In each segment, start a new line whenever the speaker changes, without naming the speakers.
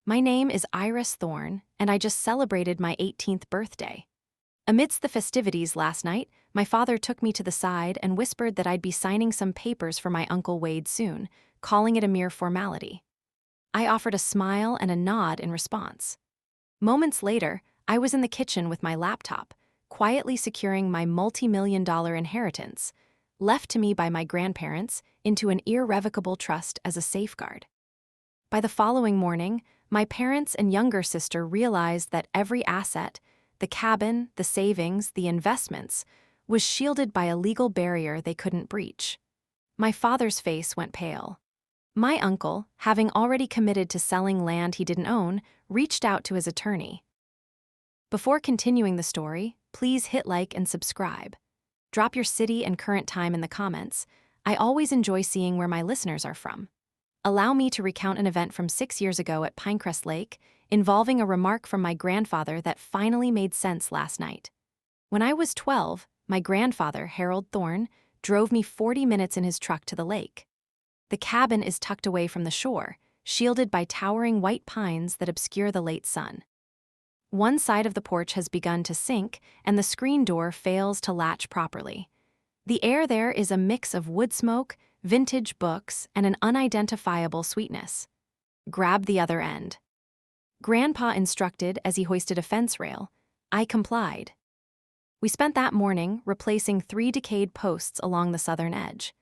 My name is Iris Thorne, and I just celebrated my 18th birthday. Amidst the festivities last night, my father took me to the side and whispered that I'd be signing some papers for my Uncle Wade soon, calling it a mere formality. I offered a smile and a nod in response. Moments later, I was in the kitchen with my laptop, quietly securing my multi-million-dollar inheritance, left to me by my grandparents, into an irrevocable trust as a safeguard. By the following morning, my parents and younger sister realized that every asset, the cabin, the savings, the investments, was shielded by a legal barrier they couldn't breach. My father's face went pale. My uncle, having already committed to selling land he didn't own, reached out to his attorney. Before continuing the story, please hit like and subscribe. Drop your city and current time in the comments. I always enjoy seeing where my listeners are from. Allow me to recount an event from 6 years ago at Pinecrest Lake, involving a remark from my grandfather that finally made sense last night. When I was 12, my grandfather, Harold Thorne, drove me 40 minutes in his truck to the lake. The cabin is tucked away from the shore, shielded by towering white pines that obscure the late sun. One side of the porch has begun to sink, and the screen door fails to latch properly. The air there is a mix of wood smoke, vintage books, and an unidentifiable sweetness. Grab the other end. Grandpa instructed as he hoisted a fence rail. I complied. We spent that morning replacing 3 decayed posts along the southern edge.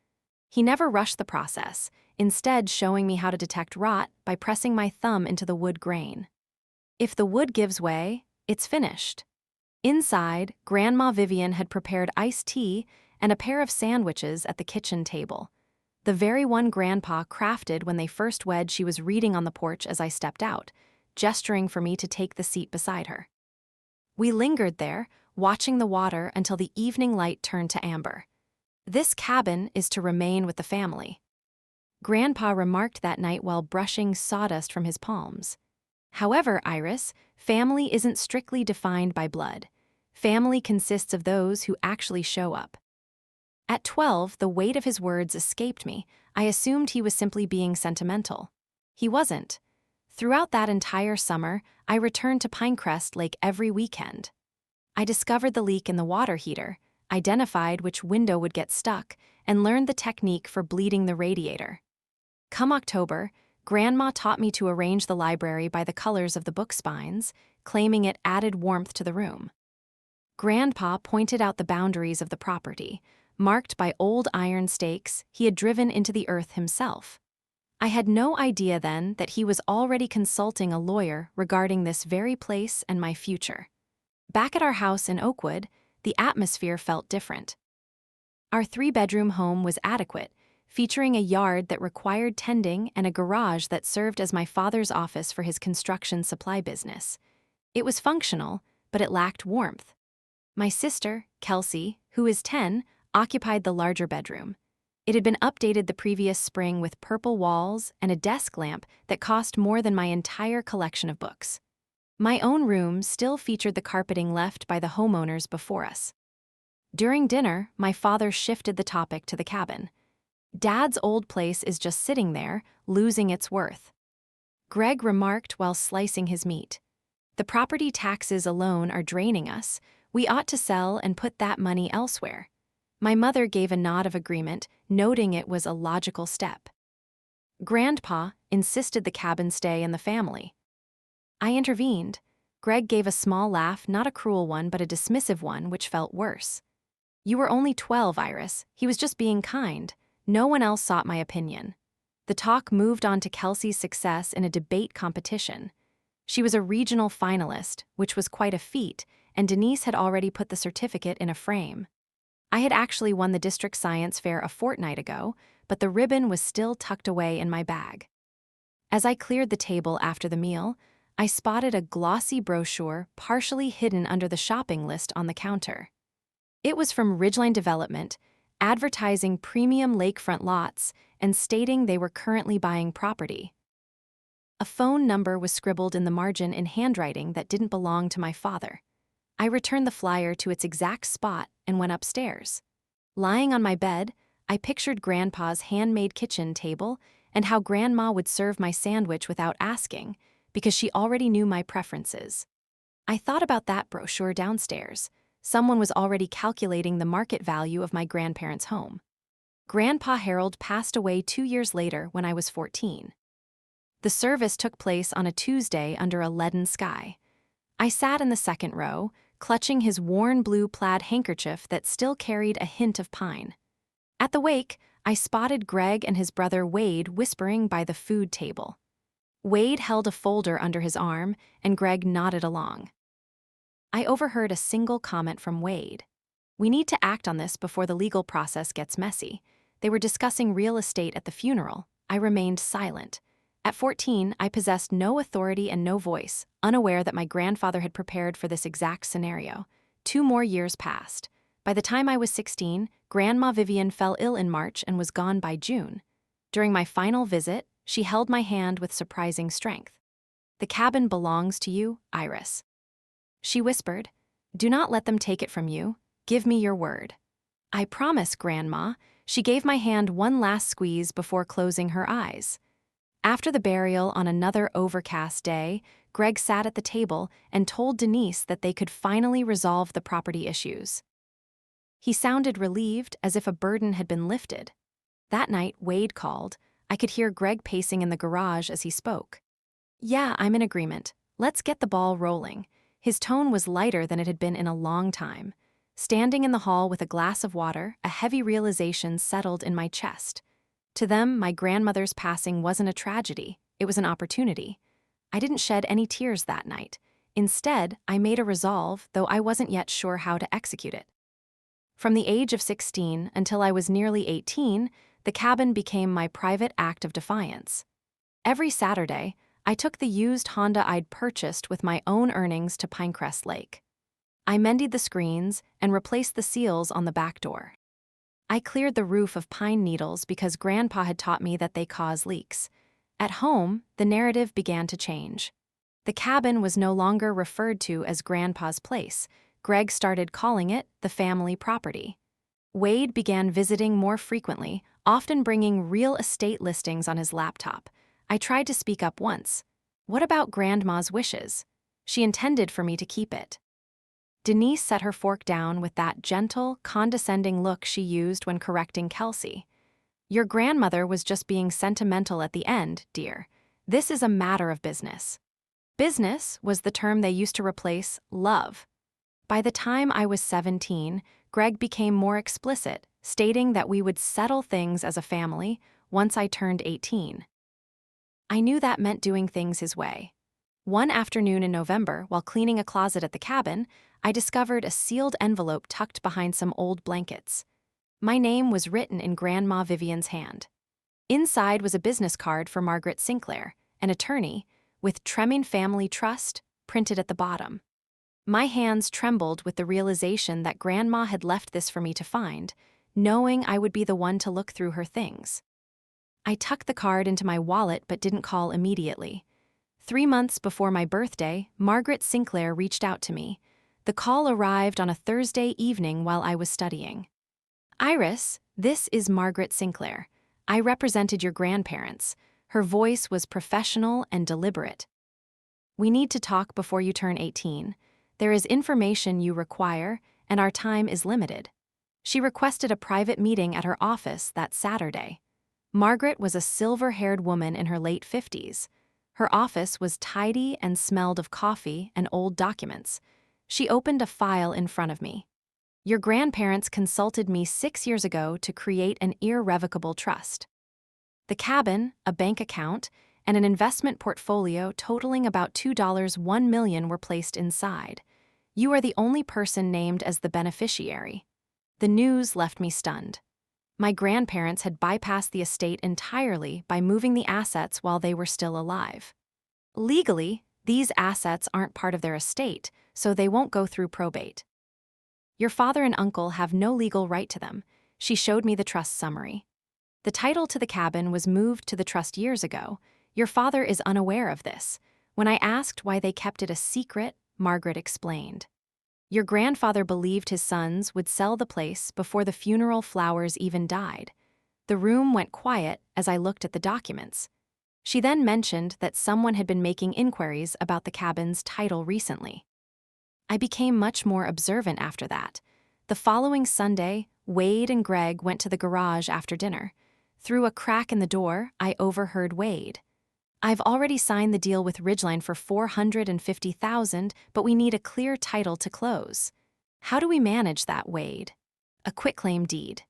He never rushed the process, instead showing me how to detect rot by pressing my thumb into the wood grain. If the wood gives way, it's finished. Inside, Grandma Vivian had prepared iced tea and a pair of sandwiches at the kitchen table. The very one Grandpa crafted when they first wed. She was reading on the porch as I stepped out, gesturing for me to take the seat beside her. We lingered there, watching the water until the evening light turned to amber. This cabin is to remain with the family. Grandpa remarked that night while brushing sawdust from his palms. However, Iris, family isn't strictly defined by blood. Family consists of those who actually show up. At 12, the weight of his words escaped me. I assumed he was simply being sentimental. He wasn't. Throughout that entire summer, I returned to Pinecrest Lake every weekend. I discovered the leak in the water heater, identified which window would get stuck, and learned the technique for bleeding the radiator. Come October, Grandma taught me to arrange the library by the colors of the book spines, claiming it added warmth to the room. Grandpa pointed out the boundaries of the property, marked by old iron stakes he had driven into the earth himself. I had no idea then that he was already consulting a lawyer regarding this very place and my future. Back at our house in Oakwood, the atmosphere felt different. Our 3-bedroom home was adequate, featuring a yard that required tending and a garage that served as my father's office for his construction supply business. It was functional, but it lacked warmth. My sister, Kelsey, who is 10, occupied the larger bedroom. It had been updated the previous spring with purple walls and a desk lamp that cost more than my entire collection of books. My own room still featured the carpeting left by the homeowners before us. During dinner, my father shifted the topic to the cabin. Dad's old place is just sitting there, losing its worth. Greg remarked while slicing his meat. The property taxes alone are draining us. We ought to sell and put that money elsewhere. My mother gave a nod of agreement, noting it was a logical step. Grandpa insisted the cabin stay in the family. I intervened. Greg gave a small laugh, not a cruel one, but a dismissive one, which felt worse. You were only 12, Iris. He was just being kind. No one else sought my opinion. The talk moved on to Kelsey's success in a debate competition. She was a regional finalist, which was quite a feat, and Denise had already put the certificate in a frame. I had actually won the district science fair a fortnight ago, but the ribbon was still tucked away in my bag. As I cleared the table after the meal, I spotted a glossy brochure partially hidden under the shopping list on the counter. It was from Ridgeline Development, advertising premium lakefront lots and stating they were currently buying property. A phone number was scribbled in the margin in handwriting that didn't belong to my father. I returned the flyer to its exact spot and went upstairs. Lying on my bed, I pictured Grandpa's handmade kitchen table and how Grandma would serve my sandwich without asking, because she already knew my preferences. I thought about that brochure downstairs. Someone was already calculating the market value of my grandparents' home. Grandpa Harold passed away 2 years later when I was 14. The service took place on a Tuesday under a leaden sky. I sat in the second row, clutching his worn blue plaid handkerchief that still carried a hint of pine. At the wake, I spotted Greg and his brother Wade whispering by the food table. Wade held a folder under his arm, and Greg nodded along. I overheard a single comment from Wade. "We need to act on this before the legal process gets messy." They were discussing real estate at the funeral. I remained silent. At 14, I possessed no authority and no voice, unaware that my grandfather had prepared for this exact scenario. 2 more years passed. By the time I was 16, Grandma Vivian fell ill in March and was gone by June. During my final visit, she held my hand with surprising strength. "The cabin belongs to you, Iris," she whispered. "Do not let them take it from you. Give me your word." "I promise, Grandma." She gave my hand one last squeeze before closing her eyes. After the burial on another overcast day, Greg sat at the table and told Denise that they could finally resolve the property issues. He sounded relieved, as if a burden had been lifted. That night, Wade called. I could hear Greg pacing in the garage as he spoke. "Yeah, I'm in agreement. Let's get the ball rolling." His tone was lighter than it had been in a long time. Standing in the hall with a glass of water, a heavy realization settled in my chest. To them, my grandmother's passing wasn't a tragedy, it was an opportunity. I didn't shed any tears that night. Instead, I made a resolve, though I wasn't yet sure how to execute it. From the age of 16 until I was nearly 18, the cabin became my private act of defiance. Every Saturday, I took the used Honda I'd purchased with my own earnings to Pinecrest Lake. I mended the screens and replaced the seals on the back door. I cleared the roof of pine needles because Grandpa had taught me that they cause leaks. At home, the narrative began to change. The cabin was no longer referred to as Grandpa's place. Greg started calling it the family property. Wade began visiting more frequently, often bringing real estate listings on his laptop. I tried to speak up once. What about Grandma's wishes? She intended for me to keep it. Denise set her fork down with that gentle, condescending look she used when correcting Kelsey. "Your grandmother was just being sentimental at the end, dear. This is a matter of business." Business was the term they used to replace love. By the time I was 17, Greg became more explicit, stating that we would settle things as a family once I turned 18. I knew that meant doing things his way. One afternoon in November, while cleaning a closet at the cabin, I discovered a sealed envelope tucked behind some old blankets. My name was written in Grandma Vivian's hand. Inside was a business card for Margaret Sinclair, an attorney, with Tremming Family Trust printed at the bottom. My hands trembled with the realization that Grandma had left this for me to find, knowing I would be the one to look through her things. I tucked the card into my wallet but didn't call immediately. 3 months before my birthday, Margaret Sinclair reached out to me. The call arrived on a Thursday evening while I was studying. "Iris, this is Margaret Sinclair. I represented your grandparents." Her voice was professional and deliberate. "We need to talk before you turn 18. There is information you require, and our time is limited." She requested a private meeting at her office that Saturday. Margaret was a silver-haired woman in her late 50s. Her office was tidy and smelled of coffee and old documents. She opened a file in front of me. "Your grandparents consulted me 6 years ago to create an irrevocable trust. The cabin, a bank account, and an investment portfolio totaling about $1 million were placed inside. You are the only person named as the beneficiary." The news left me stunned. My grandparents had bypassed the estate entirely by moving the assets while they were still alive. Legally, these assets aren't part of their estate, so they won't go through probate. "Your father and uncle have no legal right to them." She showed me the trust summary. "The title to the cabin was moved to the trust years ago. Your father is unaware of this." When I asked why they kept it a secret, Margaret explained. "Your grandfather believed his sons would sell the place before the funeral flowers even died." The room went quiet as I looked at the documents. She then mentioned that someone had been making inquiries about the cabin's title recently. I became much more observant after that. The following Sunday, Wade and Greg went to the garage after dinner. Through a crack in the door, I overheard Wade. "I've already signed the deal with Ridgeline for $450,000, but we need a clear title to close." "How do we manage that, Wade?" "A quitclaim deed.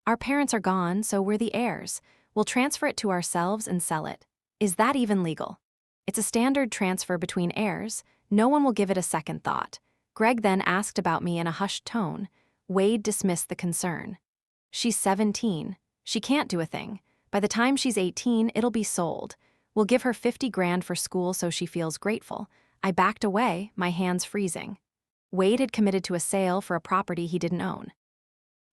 Our parents are gone, so we're the heirs. We'll transfer it to ourselves and sell it." "Is that even legal?" "It's a standard transfer between heirs. No one will give it a second thought." Greg then asked about me in a hushed tone. Wade dismissed the concern. "She's 17. She can't do a thing. By the time she's 18, it'll be sold. We'll give her 50 grand for school so she feels grateful." I backed away, my hands freezing. Wade had committed to a sale for a property he didn't own.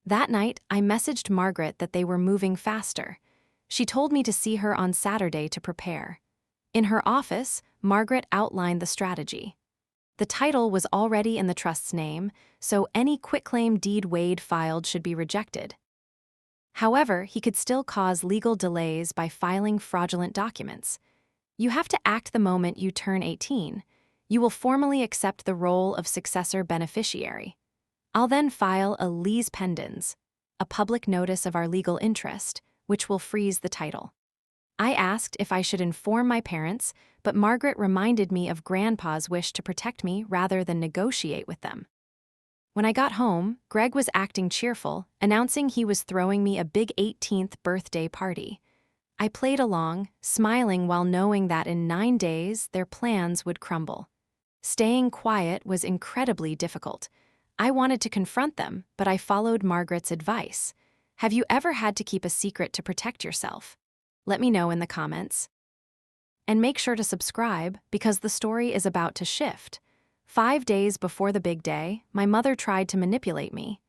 That night, I messaged Margaret that they were moving faster. She told me to see her on Saturday to prepare. In her office, Margaret outlined the strategy. The title was already in the trust's name, so any quitclaim deed Wade filed should be rejected. However, he could still cause legal delays by filing fraudulent documents. You have to act the moment you turn 18. You will formally accept the role of successor beneficiary. I'll then file a lease pendens, a public notice of our legal interest, which will freeze the title. I asked if I should inform my parents, but Margaret reminded me of Grandpa's wish to protect me rather than negotiate with them. When I got home, Greg was acting cheerful, announcing he was throwing me a big 18th birthday party. I played along, smiling while knowing that in 9 days their plans would crumble. Staying quiet was incredibly difficult. I wanted to confront them, but I followed Margaret's advice. Have you ever had to keep a secret to protect yourself? Let me know in the comments. And make sure to subscribe because the story is about to shift. 5 days before the big day, my mother tried to manipulate me.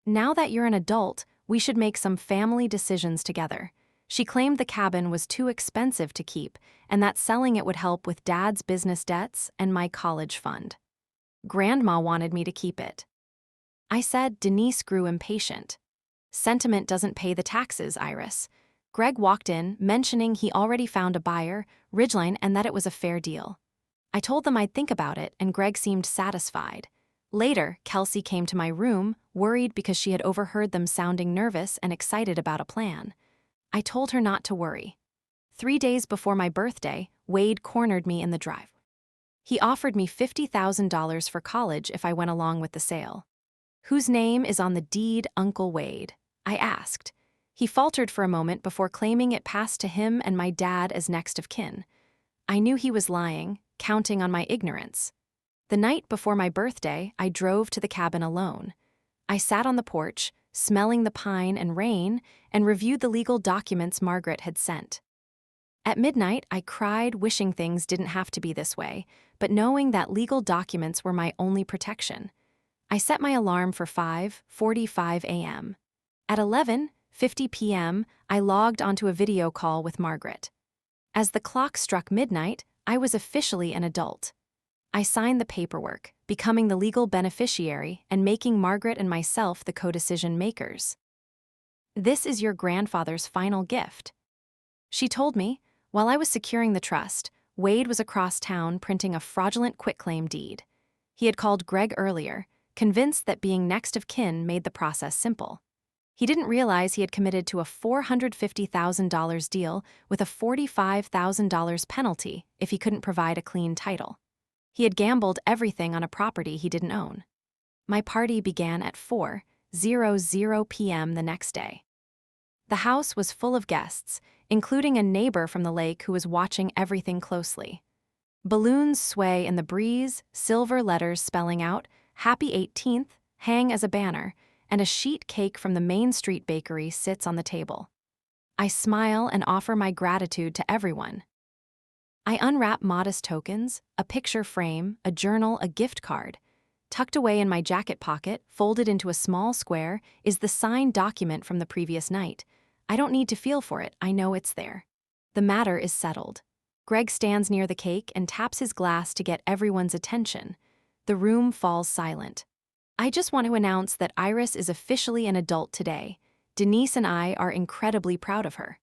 "Now that you're an adult, we should make some family decisions together." She claimed the cabin was too expensive to keep and that selling it would help with Dad's business debts and my college fund. Grandma wanted me to keep it. I said Denise grew impatient. "Sentiment doesn't pay the taxes, Iris." Greg walked in, mentioning he already found a buyer, Ridgeline, and that it was a fair deal. I told them I'd think about it, and Greg seemed satisfied. Later, Kelsey came to my room, worried because she had overheard them sounding nervous and excited about a plan. I told her not to worry. 3 days before my birthday, Wade cornered me in the drive. He offered me $50,000 for college if I went along with the sale. "Whose name is on the deed, Uncle Wade?" I asked. He faltered for a moment before claiming it passed to him and my dad as next of kin. I knew he was lying, counting on my ignorance. The night before my birthday, I drove to the cabin alone. I sat on the porch, smelling the pine and rain, and reviewed the legal documents Margaret had sent. At midnight, I cried, wishing things didn't have to be this way, but knowing that legal documents were my only protection. I set my alarm for 5:45 a.m. At 11:50 p.m., I logged onto a video call with Margaret. As the clock struck midnight, I was officially an adult. I signed the paperwork, becoming the legal beneficiary and making Margaret and myself the co-decision makers. "This is your grandfather's final gift," she told me. While I was securing the trust, Wade was across town printing a fraudulent quitclaim deed. He had called Greg earlier, convinced that being next of kin made the process simple. He didn't realize he had committed to a $450,000 deal with a $45,000 penalty if he couldn't provide a clean title. He had gambled everything on a property he didn't own. My party began at 4:00 p.m. the next day. The house was full of guests, including a neighbor from the lake who was watching everything closely. Balloons sway in the breeze, silver letters spelling out, "Happy 18th," hang as a banner, and a sheet cake from the Main Street bakery sits on the table. I smile and offer my gratitude to everyone. I unwrap modest tokens, a picture frame, a journal, a gift card. Tucked away in my jacket pocket, folded into a small square, is the signed document from the previous night. I don't need to feel for it, I know it's there. The matter is settled. Greg stands near the cake and taps his glass to get everyone's attention. The room falls silent. "I just want to announce that Iris is officially an adult today. Denise and I are incredibly proud of her."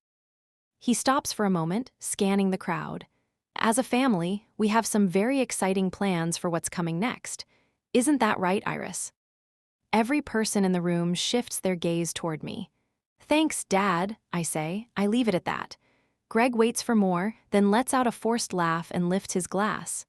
He stops for a moment, scanning the crowd. As a family, we have some very exciting plans for what's coming next. Isn't that right, Iris? Every person in the room shifts their gaze toward me. Thanks, Dad, I say. I leave it at that. Greg waits for more, then lets out a forced laugh and lifts his glass.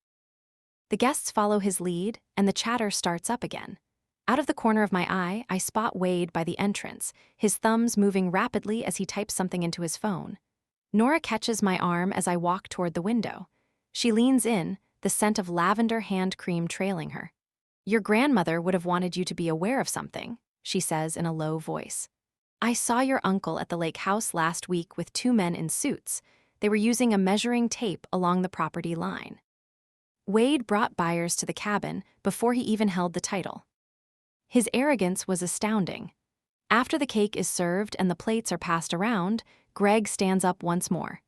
The guests follow his lead, and the chatter starts up again. Out of the corner of my eye, I spot Wade by the entrance, his thumbs moving rapidly as he types something into his phone. Nora catches my arm as I walk toward the window. She leans in, the scent of lavender hand cream trailing her. Your grandmother would have wanted you to be aware of something, she says in a low voice. I saw your uncle at the lake house last week with two men in suits. They were using a measuring tape along the property line. Wade brought buyers to the cabin before he even held the title. His arrogance was astounding. After the cake is served and the plates are passed around, Greg stands up once more.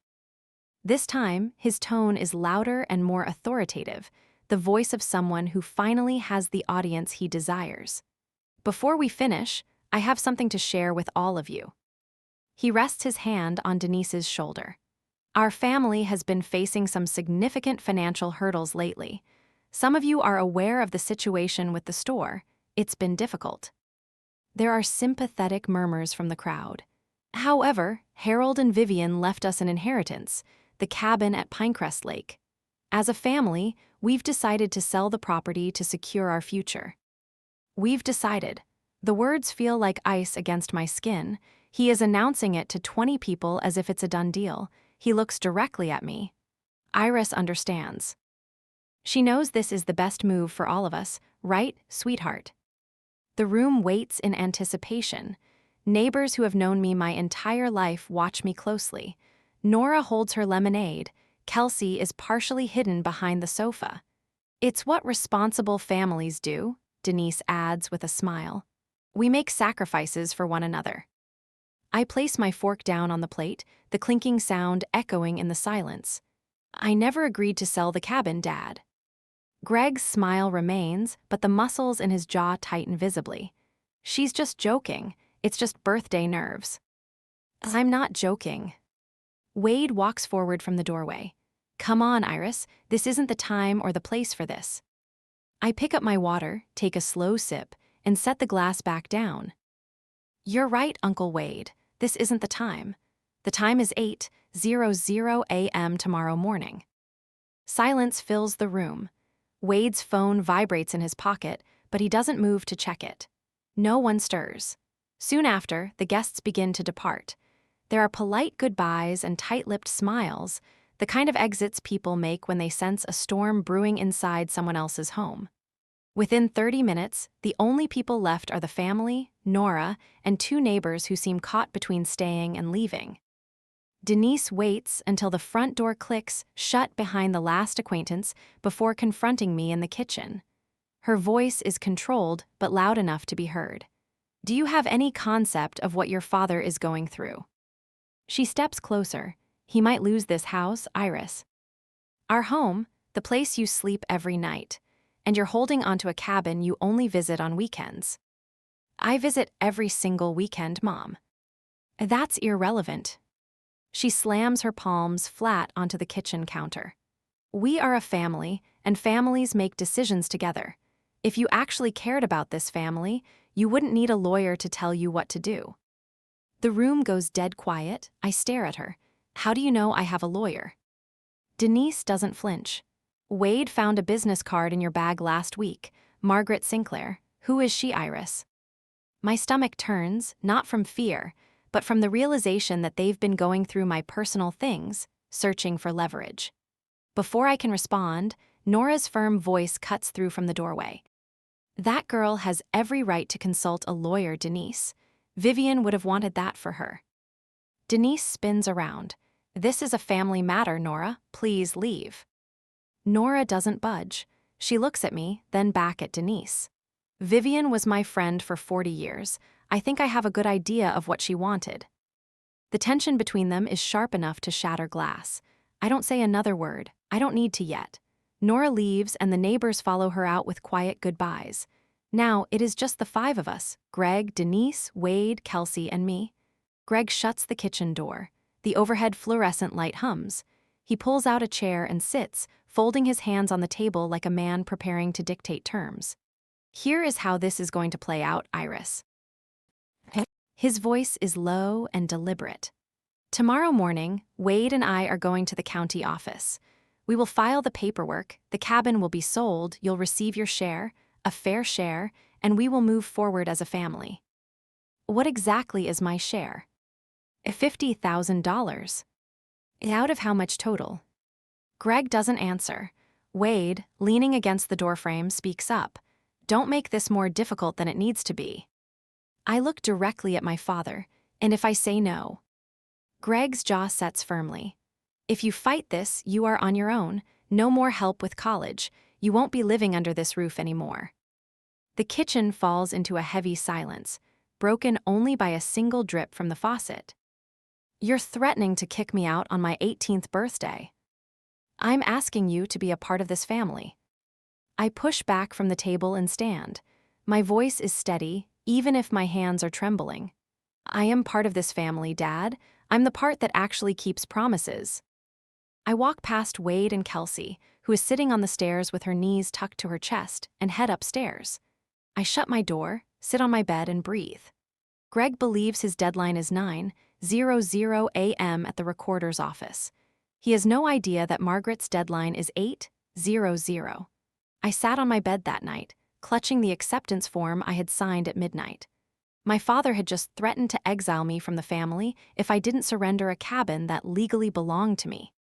This time, his tone is louder and more authoritative, the voice of someone who finally has the audience he desires. Before we finish, I have something to share with all of you. He rests his hand on Denise's shoulder. Our family has been facing some significant financial hurdles lately. Some of you are aware of the situation with the store. It's been difficult. There are sympathetic murmurs from the crowd. However, Harold and Vivian left us an inheritance, the cabin at Pinecrest Lake. As a family, we've decided to sell the property to secure our future. We've decided. The words feel like ice against my skin. He is announcing it to 20 people as if it's a done deal. He looks directly at me. Iris understands. She knows this is the best move for all of us, right, sweetheart? The room waits in anticipation. Neighbors who have known me my entire life watch me closely. Nora holds her lemonade. Kelsey is partially hidden behind the sofa. It's what responsible families do, Denise adds with a smile. We make sacrifices for one another. I place my fork down on the plate, the clinking sound echoing in the silence. I never agreed to sell the cabin, Dad. Greg's smile remains, but the muscles in his jaw tighten visibly. She's just joking. It's just birthday nerves. I'm not joking. Wade walks forward from the doorway. Come on, Iris. This isn't the time or the place for this. I pick up my water, take a slow sip, and set the glass back down. You're right, Uncle Wade. This isn't the time. The time is 8:00 a.m. tomorrow morning. Silence fills the room. Wade's phone vibrates in his pocket, but he doesn't move to check it. No one stirs. Soon after, the guests begin to depart. There are polite goodbyes and tight-lipped smiles, the kind of exits people make when they sense a storm brewing inside someone else's home. Within 30 minutes, the only people left are the family, Nora, and two neighbors who seem caught between staying and leaving. Denise waits until the front door clicks shut behind the last acquaintance before confronting me in the kitchen. Her voice is controlled but loud enough to be heard. Do you have any concept of what your father is going through? She steps closer. He might lose this house, Iris. Our home, the place you sleep every night, and you're holding onto a cabin you only visit on weekends. I visit every single weekend, Mom. That's irrelevant. She slams her palms flat onto the kitchen counter. We are a family, and families make decisions together. If you actually cared about this family, you wouldn't need a lawyer to tell you what to do. The room goes dead quiet. I stare at her. How do you know I have a lawyer? Denise doesn't flinch. Wade found a business card in your bag last week. Margaret Sinclair. Who is she, Iris? My stomach turns, not from fear, but from the realization that they've been going through my personal things, searching for leverage. Before I can respond, Nora's firm voice cuts through from the doorway. That girl has every right to consult a lawyer, Denise. Vivian would have wanted that for her. Denise spins around. This is a family matter, Nora. Please leave. Nora doesn't budge. She looks at me, then back at Denise. Vivian was my friend for 40 years. I think I have a good idea of what she wanted. The tension between them is sharp enough to shatter glass. I don't say another word. I don't need to yet. Nora leaves and the neighbors follow her out with quiet goodbyes. Now it is just the five of us, Greg, Denise, Wade, Kelsey, and me. Greg shuts the kitchen door. The overhead fluorescent light hums. He pulls out a chair and sits, folding his hands on the table like a man preparing to dictate terms. Here is how this is going to play out, Iris. His voice is low and deliberate. Tomorrow morning, Wade and I are going to the county office. We will file the paperwork, the cabin will be sold, you'll receive your share, a fair share, and we will move forward as a family. What exactly is my share? $50,000. Out of how much total? Greg doesn't answer. Wade, leaning against the doorframe, speaks up. Don't make this more difficult than it needs to be. I look directly at my father, and if I say no. Greg's jaw sets firmly. If you fight this, you are on your own. No more help with college. You won't be living under this roof anymore. The kitchen falls into a heavy silence, broken only by a single drip from the faucet. You're threatening to kick me out on my 18th birthday. I'm asking you to be a part of this family. I push back from the table and stand. My voice is steady, even if my hands are trembling. I am part of this family, Dad. I'm the part that actually keeps promises. I walk past Wade and Kelsey, who is sitting on the stairs with her knees tucked to her chest, and head upstairs. I shut my door, sit on my bed, and breathe. Greg believes his deadline is 9:00 a.m. at the recorder's office. He has no idea that Margaret's deadline is 8:00. I sat on my bed that night, clutching the acceptance form I had signed at midnight. My father had just threatened to exile me from the family if I didn't surrender a cabin that legally belonged to me.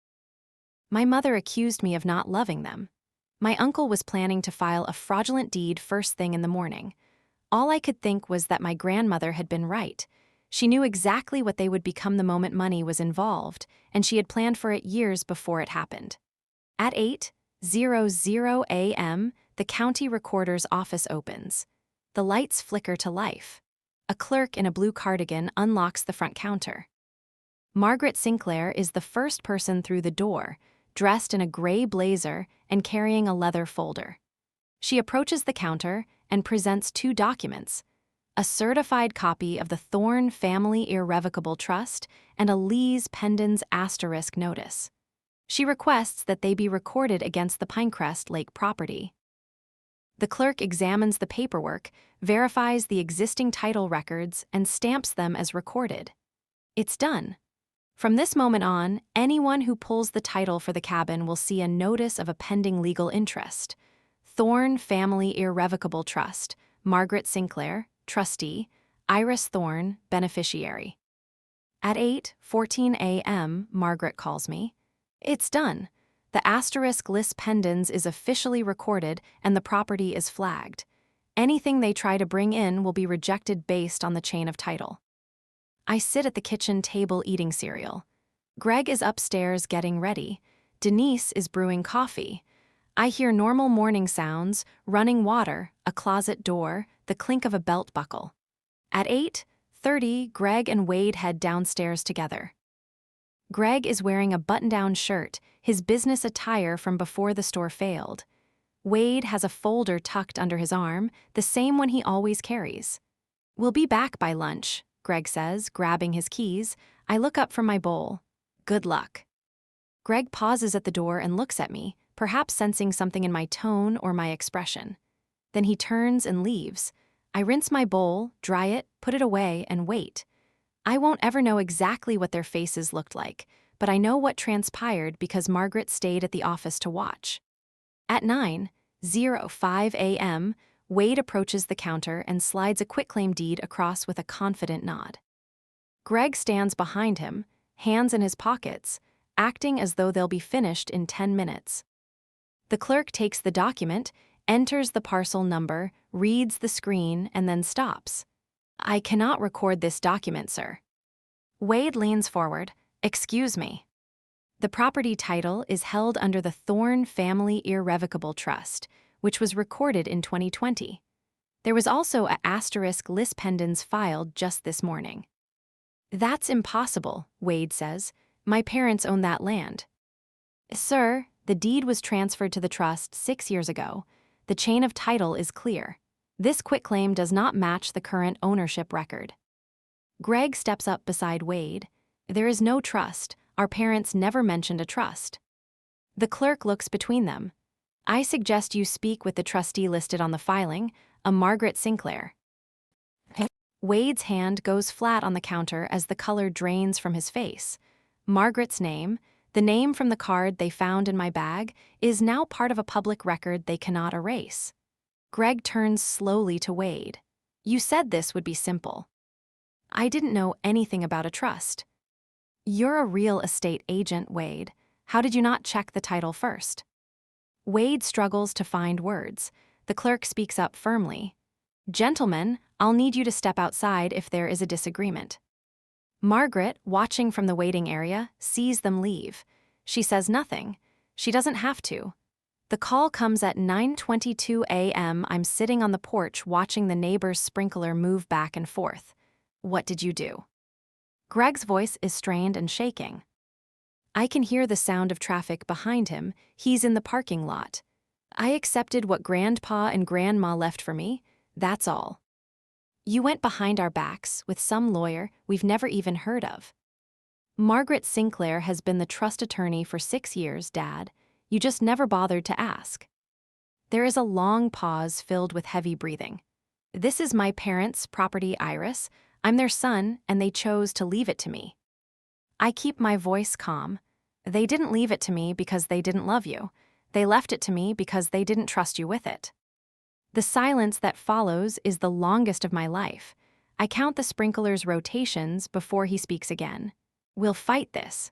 My mother accused me of not loving them. My uncle was planning to file a fraudulent deed first thing in the morning. All I could think was that my grandmother had been right. She knew exactly what they would become the moment money was involved, and she had planned for it years before it happened. At 8:00 a.m., the county recorder's office opens. The lights flicker to life. A clerk in a blue cardigan unlocks the front counter. Margaret Sinclair is the first person through the door, dressed in a gray blazer and carrying a leather folder. She approaches the counter and presents two documents: a certified copy of the Thorne Family Irrevocable Trust and a Lee's Pendens asterisk notice. She requests that they be recorded against the Pinecrest Lake property. The clerk examines the paperwork, verifies the existing title records, and stamps them as recorded. It's done. From this moment on, anyone who pulls the title for the cabin will see a notice of a pending legal interest. Thorne Family Irrevocable Trust, Margaret Sinclair, trustee, Iris Thorne, beneficiary. At 8:14 a.m., Margaret calls me. It's done. The asterisk Lis Pendens is officially recorded and the property is flagged. Anything they try to bring in will be rejected based on the chain of title. I sit at the kitchen table eating cereal. Greg is upstairs getting ready. Denise is brewing coffee. I hear normal morning sounds, running water, a closet door, the clink of a belt buckle. At 8:30, Greg and Wade head downstairs together. Greg is wearing a button-down shirt, his business attire from before the store failed. Wade has a folder tucked under his arm, the same one he always carries. We'll be back by lunch, Greg says, grabbing his keys. I look up from my bowl. Good luck. Greg pauses at the door and looks at me, perhaps sensing something in my tone or my expression. Then he turns and leaves. I rinse my bowl, dry it, put it away, and wait. I won't ever know exactly what their faces looked like, but I know what transpired because Margaret stayed at the office to watch. At 9:05 a.m., Wade approaches the counter and slides a quitclaim deed across with a confident nod. Greg stands behind him, hands in his pockets, acting as though they'll be finished in 10 minutes. The clerk takes the document, enters the parcel number, reads the screen, and then stops. I cannot record this document, sir. Wade leans forward. Excuse me. The property title is held under the Thorne Family Irrevocable Trust, which was recorded in 2020. There was also a asterisk Lis Pendens filed just this morning. That's impossible, Wade says. My parents own that land. Sir, the deed was transferred to the trust 6 years ago. The chain of title is clear. This quitclaim does not match the current ownership record. Greg steps up beside Wade. There is no trust. Our parents never mentioned a trust. The clerk looks between them. I suggest you speak with the trustee listed on the filing, a Margaret Sinclair. Wade's hand goes flat on the counter as the color drains from his face. Margaret's name, the name from the card they found in my bag, is now part of a public record they cannot erase. Greg turns slowly to Wade. You said this would be simple. I didn't know anything about a trust. You're a real estate agent, Wade. How did you not check the title first? Wade struggles to find words. The clerk speaks up firmly. Gentlemen, I'll need you to step outside if there is a disagreement. Margaret, watching from the waiting area, sees them leave. She says nothing. She doesn't have to. The call comes at 9:22 a.m. I'm sitting on the porch watching the neighbor's sprinkler move back and forth. What did you do? Greg's voice is strained and shaking. I can hear the sound of traffic behind him. He's in the parking lot. I accepted what Grandpa and Grandma left for me. That's all. You went behind our backs with some lawyer we've never even heard of. Margaret Sinclair has been the trust attorney for 6 years, Dad. You just never bothered to ask. There is a long pause filled with heavy breathing. This is my parents' property, Iris. I'm their son, and they chose to leave it to me. I keep my voice calm. They didn't leave it to me because they didn't love you. They left it to me because they didn't trust you with it. The silence that follows is the longest of my life. I count the sprinkler's rotations before he speaks again. We'll fight this.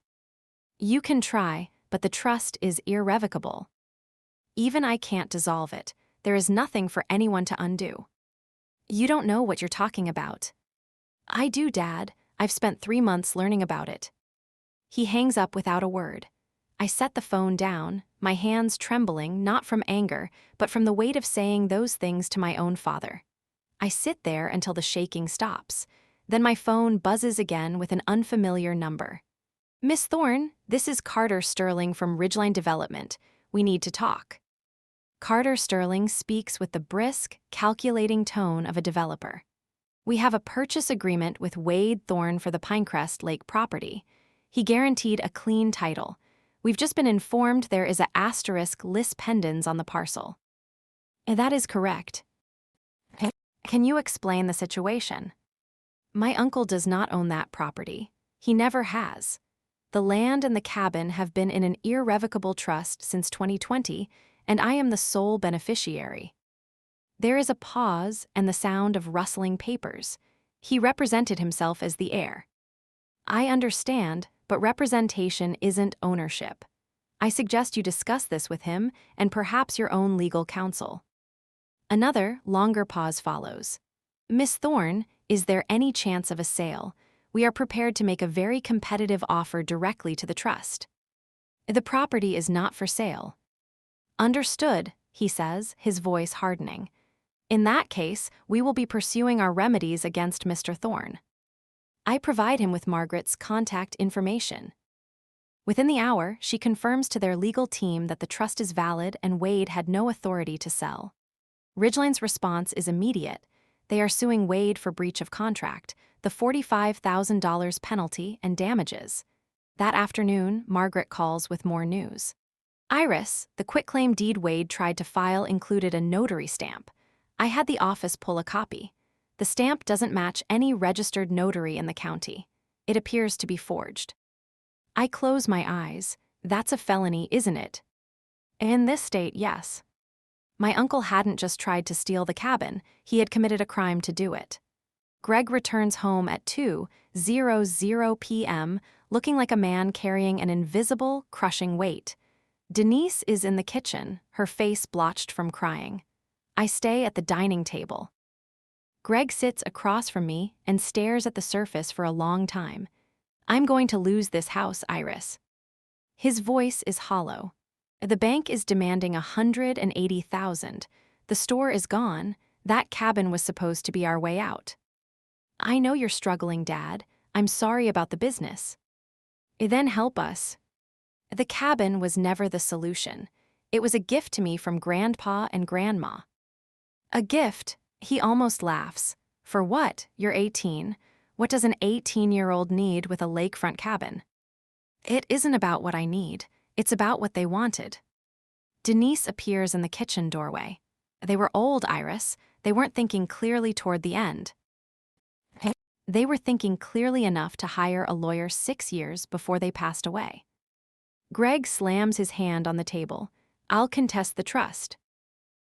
You can try, but the trust is irrevocable. Even I can't dissolve it. There is nothing for anyone to undo. You don't know what you're talking about. I do, Dad. I've spent 3 months learning about it. He hangs up without a word. I set the phone down, my hands trembling not from anger, but from the weight of saying those things to my own father. I sit there until the shaking stops. Then my phone buzzes again with an unfamiliar number. Miss Thorne, this is Carter Sterling from Ridgeline Development. We need to talk. Carter Sterling speaks with the brisk, calculating tone of a developer. We have a purchase agreement with Wade Thorne for the Pinecrest Lake property. He guaranteed a clean title. We've just been informed there is a asterisk lis pendens on the parcel. That is correct. Can you explain the situation? My uncle does not own that property. He never has. The land and the cabin have been in an irrevocable trust since 2020, and I am the sole beneficiary. There is a pause and the sound of rustling papers. He represented himself as the heir. I understand, but representation isn't ownership. I suggest you discuss this with him and perhaps your own legal counsel. Another, longer pause follows. Miss Thorne, is there any chance of a sale? We are prepared to make a very competitive offer directly to the trust. The property is not for sale. Understood, he says, his voice hardening. In that case, we will be pursuing our remedies against Mr. Thorne. I provide him with Margaret's contact information. Within the hour, she confirms to their legal team that the trust is valid and Wade had no authority to sell. Ridgeline's response is immediate. They are suing Wade for breach of contract, the $45,000 penalty, and damages. That afternoon, Margaret calls with more news. Iris, the quitclaim deed Wade tried to file included a notary stamp. I had the office pull a copy. The stamp doesn't match any registered notary in the county. It appears to be forged. I close my eyes. That's a felony, isn't it? In this state, yes. My uncle hadn't just tried to steal the cabin, he had committed a crime to do it. Greg returns home at 2:00 p.m., looking like a man carrying an invisible, crushing weight. Denise is in the kitchen, her face blotched from crying. I stay at the dining table. Greg sits across from me and stares at the surface for a long time. I'm going to lose this house, Iris. His voice is hollow. The bank is demanding $180,000. The store is gone. That cabin was supposed to be our way out. I know you're struggling, Dad. I'm sorry about the business. Then help us. The cabin was never the solution. It was a gift to me from Grandpa and Grandma. A gift? He almost laughs. For what? You're 18. What does an 18-year-old need with a lakefront cabin? It isn't about what I need, it's about what they wanted. Denise appears in the kitchen doorway. They were old, Iris. They weren't thinking clearly toward the end. They were thinking clearly enough to hire a lawyer 6 years before they passed away. Greg slams his hand on the table. I'll contest the trust.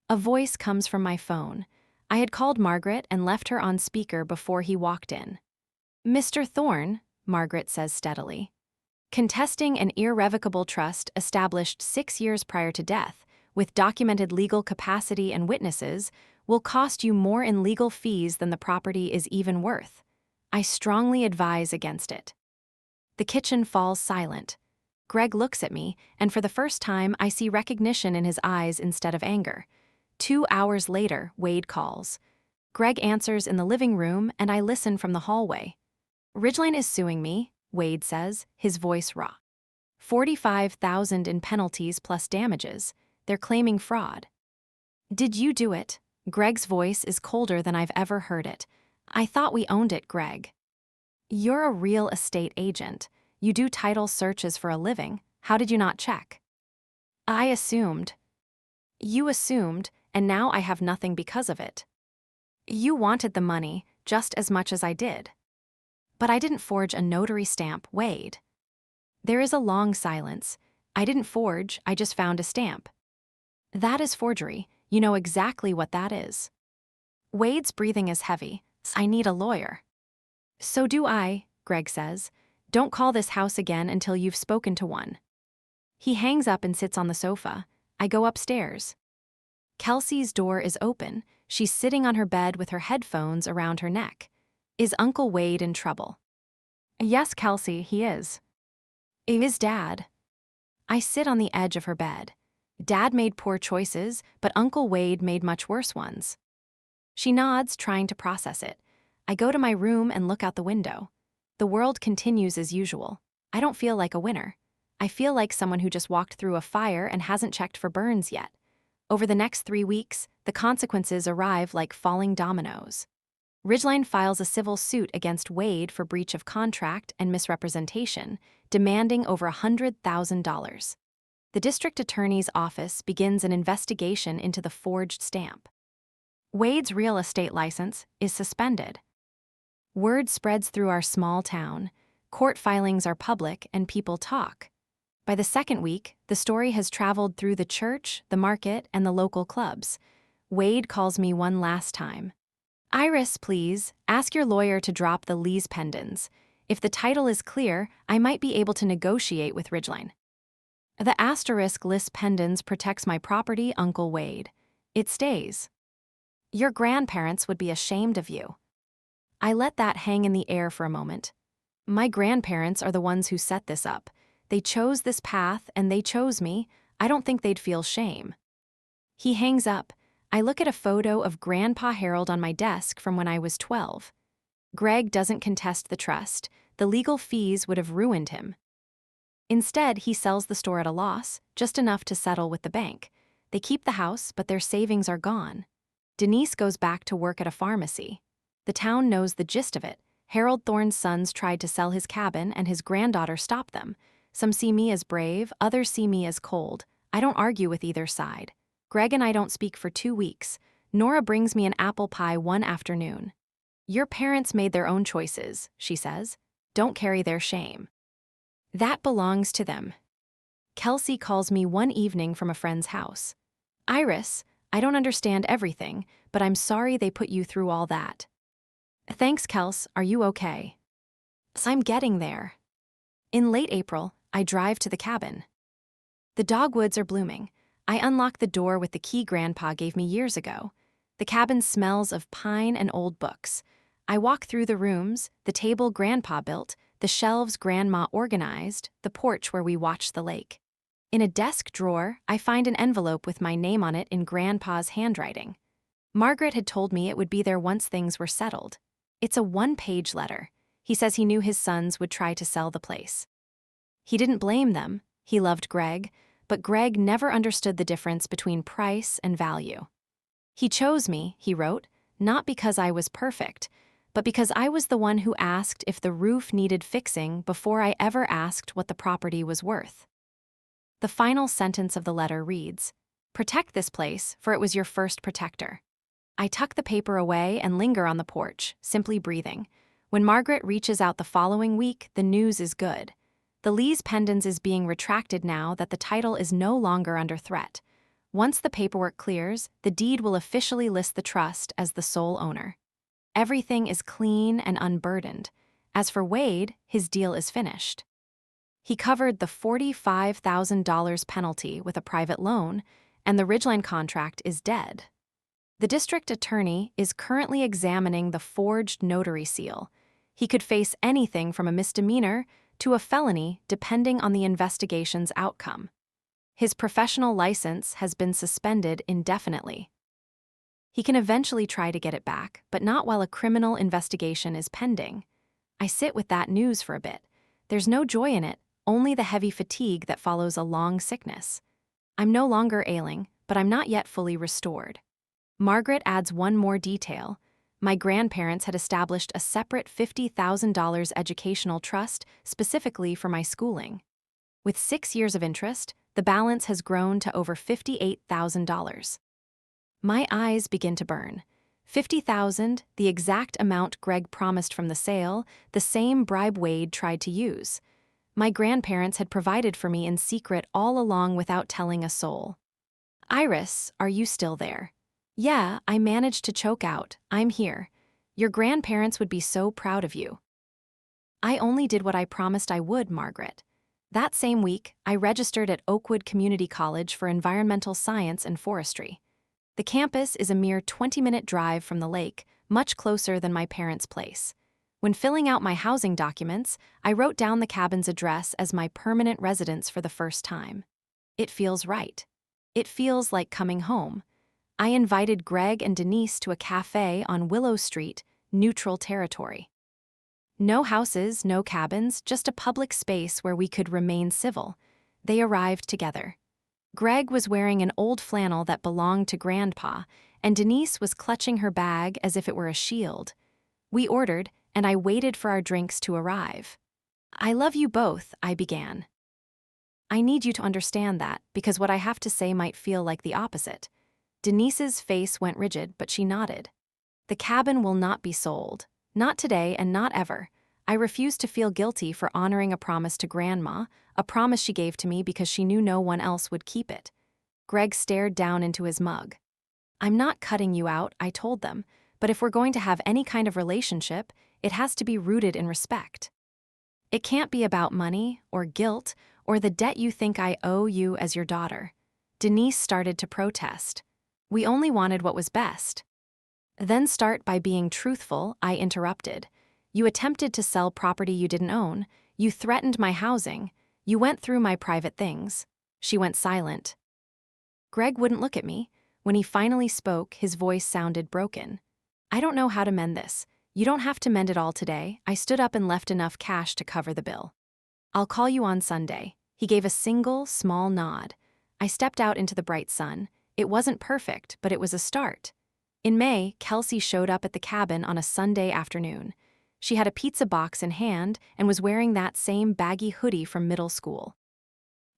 A voice comes from my phone. I had called Margaret and left her on speaker before he walked in. Mr. Thorne, Margaret says steadily. Contesting an irrevocable trust established 6 years prior to death, with documented legal capacity and witnesses, will cost you more in legal fees than the property is even worth. I strongly advise against it. The kitchen falls silent. Greg looks at me, and for the first time I see recognition in his eyes instead of anger. 2 hours later, Wade calls. Greg answers in the living room, and I listen from the hallway. Ridgeline is suing me, Wade says, his voice raw. $45,000 in penalties plus damages. They're claiming fraud. Did you do it? Greg's voice is colder than I've ever heard it. I thought we owned it, Greg. You're a real estate agent. You do title searches for a living. How did you not check? I assumed. You assumed, and now I have nothing because of it. You wanted the money just as much as I did. But I didn't forge a notary stamp, Wade. There is a long silence. I didn't forge, I just found a stamp. That is forgery. You know exactly what that is. Wade's breathing is heavy. I need a lawyer. So do I, Greg says. Don't call this house again until you've spoken to one. He hangs up and sits on the sofa. I go upstairs. Kelsey's door is open. She's sitting on her bed with her headphones around her neck. Is Uncle Wade in trouble? Yes, Kelsey, he is. Is Dad? I sit on the edge of her bed. Dad made poor choices, but Uncle Wade made much worse ones. She nods, trying to process it. I go to my room and look out the window. The world continues as usual. I don't feel like a winner. I feel like someone who just walked through a fire and hasn't checked for burns yet. Over the next 3 weeks, the consequences arrive like falling dominoes. Ridgeline files a civil suit against Wade for breach of contract and misrepresentation, demanding over $100,000. The district attorney's office begins an investigation into the forged stamp. Wade's real estate license is suspended. Word spreads through our small town. Court filings are public and people talk. By the second week, the story has traveled through the church, the market, and the local clubs. Wade calls me one last time. Iris, please, ask your lawyer to drop the lease pendants. If the title is clear, I might be able to negotiate with Ridgeline. The asterisk list pendants protects my property, Uncle Wade. It stays. Your grandparents would be ashamed of you. I let that hang in the air for a moment. My grandparents are the ones who set this up. They chose this path and they chose me. I don't think they'd feel shame. He hangs up. I look at a photo of Grandpa Harold on my desk from when I was 12. Greg doesn't contest the trust. The legal fees would have ruined him. Instead, he sells the store at a loss, just enough to settle with the bank. They keep the house, but their savings are gone. Denise goes back to work at a pharmacy. The town knows the gist of it. Harold Thorne's sons tried to sell his cabin, and his granddaughter stopped them. Some see me as brave, others see me as cold. I don't argue with either side. Greg and I don't speak for 2 weeks. Nora brings me an apple pie one afternoon. Your parents made their own choices, she says. Don't carry their shame. That belongs to them. Kelsey calls me one evening from a friend's house. Iris, I don't understand everything, but I'm sorry they put you through all that. Thanks, Kels. Are you okay? I'm getting there. In late April, I drive to the cabin. The dogwoods are blooming. I unlock the door with the key Grandpa gave me years ago. The cabin smells of pine and old books. I walk through the rooms, the table Grandpa built, the shelves Grandma organized, the porch where we watch the lake. In a desk drawer, I find an envelope with my name on it in Grandpa's handwriting. Margaret had told me it would be there once things were settled. It's a 1-page letter. He says he knew his sons would try to sell the place. He didn't blame them. He loved Greg, but Greg never understood the difference between price and value. He chose me, he wrote, not because I was perfect, but because I was the one who asked if the roof needed fixing before I ever asked what the property was worth. The final sentence of the letter reads, "Protect this place, for it was your first protector." I tuck the paper away and linger on the porch, simply breathing. When Margaret reaches out the following week, the news is good. The Lee's pendants is being retracted now that the title is no longer under threat. Once the paperwork clears, the deed will officially list the trust as the sole owner. Everything is clean and unburdened. As for Wade, his deal is finished. He covered the $45,000 penalty with a private loan, and the Ridgeline contract is dead. The district attorney is currently examining the forged notary seal. He could face anything from a misdemeanor to a felony depending on the investigation's outcome. His professional license has been suspended indefinitely. He can eventually try to get it back, but not while a criminal investigation is pending. I sit with that news for a bit. There's no joy in it, only the heavy fatigue that follows a long sickness. I'm no longer ailing, but I'm not yet fully restored. Margaret adds one more detail. My grandparents had established a separate $50,000 educational trust specifically for my schooling. With 6 years of interest, the balance has grown to over $58,000. My eyes begin to burn. $50,000, the exact amount Greg promised from the sale, the same bribe Wade tried to use. My grandparents had provided for me in secret all along without telling a soul. "Iris, are you still there?" "Yeah, I managed to choke out. I'm here. Your grandparents would be so proud of you." "I only did what I promised I would, Margaret." That same week, I registered at Oakwood Community College for Environmental Science and Forestry. The campus is a mere 20-minute drive from the lake, much closer than my parents' place. When filling out my housing documents, I wrote down the cabin's address as my permanent residence for the first time. It feels right. It feels like coming home. I invited Greg and Denise to a cafe on Willow Street, neutral territory. No houses, no cabins, just a public space where we could remain civil. They arrived together. Greg was wearing an old flannel that belonged to Grandpa, and Denise was clutching her bag as if it were a shield. We ordered, and I waited for our drinks to arrive. "I love you both," I began. "I need you to understand that, because what I have to say might feel like the opposite." Denise's face went rigid, but she nodded. "The cabin will not be sold. Not today and not ever. I refuse to feel guilty for honoring a promise to Grandma, a promise she gave to me because she knew no one else would keep it." Greg stared down into his mug. "I'm not cutting you out," I told them, "but if we're going to have any kind of relationship, it has to be rooted in respect. It can't be about money or guilt or the debt you think I owe you as your daughter." Denise started to protest. "We only wanted what was best." "Then start by being truthful," I interrupted. "You attempted to sell property you didn't own. You threatened my housing. You went through my private things." She went silent. Greg wouldn't look at me. When he finally spoke, his voice sounded broken. "I don't know how to mend this. You don't have to mend it all today." I stood up and left enough cash to cover the bill. "I'll call you on Sunday." He gave a single, small nod. I stepped out into the bright sun. It wasn't perfect, but it was a start. In May, Kelsey showed up at the cabin on a Sunday afternoon. She had a pizza box in hand and was wearing that same baggy hoodie from middle school.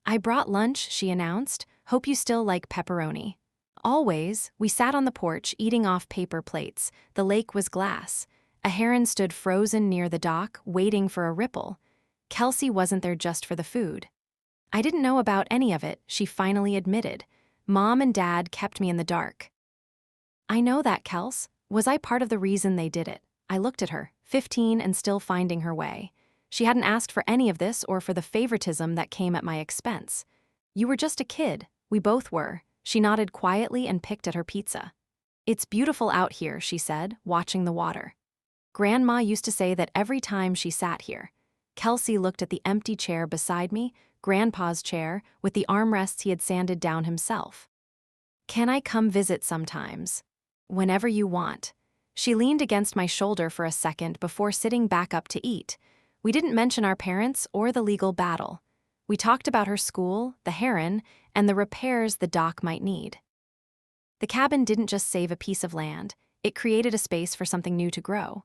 "I brought lunch," she announced. "Hope you still like pepperoni." Always, we sat on the porch eating off paper plates. The lake was glass. A heron stood frozen near the dock, waiting for a ripple. Kelsey wasn't there just for the food. "I didn't know about any of it," she finally admitted. "Mom and Dad kept me in the dark." "I know that, Kels. Was I part of the reason they did it?" I looked at her, 15 and still finding her way. She hadn't asked for any of this or for the favoritism that came at my expense. "You were just a kid. We both were." She nodded quietly and picked at her pizza. "It's beautiful out here," she said, watching the water. "Grandma used to say that every time she sat here." Kelsey looked at the empty chair beside me, Grandpa's chair, with the armrests he had sanded down himself. "Can I come visit sometimes?" "Whenever you want." She leaned against my shoulder for a second before sitting back up to eat. We didn't mention our parents or the legal battle. We talked about her school, the heron, and the repairs the dock might need. The cabin didn't just save a piece of land, it created a space for something new to grow.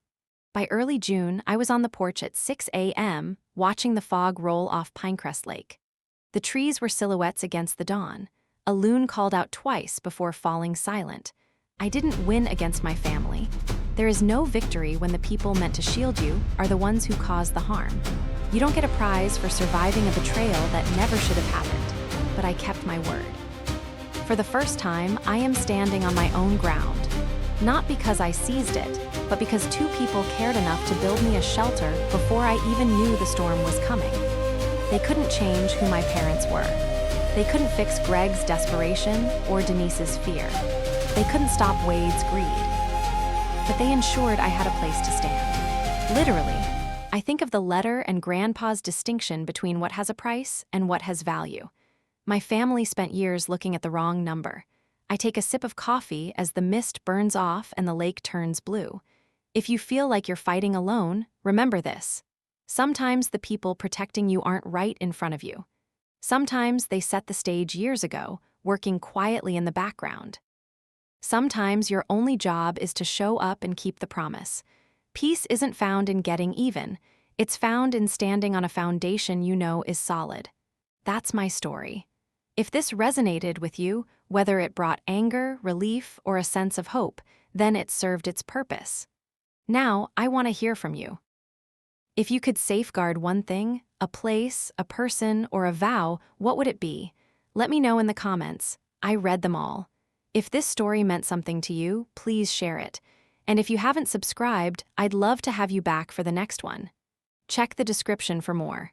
By early June, I was on the porch at 6 a.m., watching the fog roll off Pinecrest Lake. The trees were silhouettes against the dawn. A loon called out twice before falling silent. I didn't win against my family. There is no victory when the people meant to shield you are the ones who cause the harm. You don't get a prize for surviving a betrayal that never should have happened, but I kept my word. For the first time, I am standing on my own ground. Not because I seized it, but because two people cared enough to build me a shelter before I even knew the storm was coming. They couldn't change who my parents were. They couldn't fix Greg's desperation or Denise's fear. They couldn't stop Wade's greed. But they ensured I had a place to stand. Literally, I think of the letter and Grandpa's distinction between what has a price and what has value. My family spent years looking at the wrong number. I take a sip of coffee as the mist burns off and the lake turns blue. If you feel like you're fighting alone, remember this. Sometimes the people protecting you aren't right in front of you. Sometimes they set the stage years ago, working quietly in the background. Sometimes your only job is to show up and keep the promise. Peace isn't found in getting even. It's found in standing on a foundation you know is solid. That's my story. If this resonated with you, whether it brought anger, relief, or a sense of hope, then it served its purpose. Now, I want to hear from you. If you could safeguard one thing, a place, a person, or a vow, what would it be? Let me know in the comments. I read them all. If this story meant something to you, please share it. And if you haven't subscribed, I'd love to have you back for the next one. Check the description for more.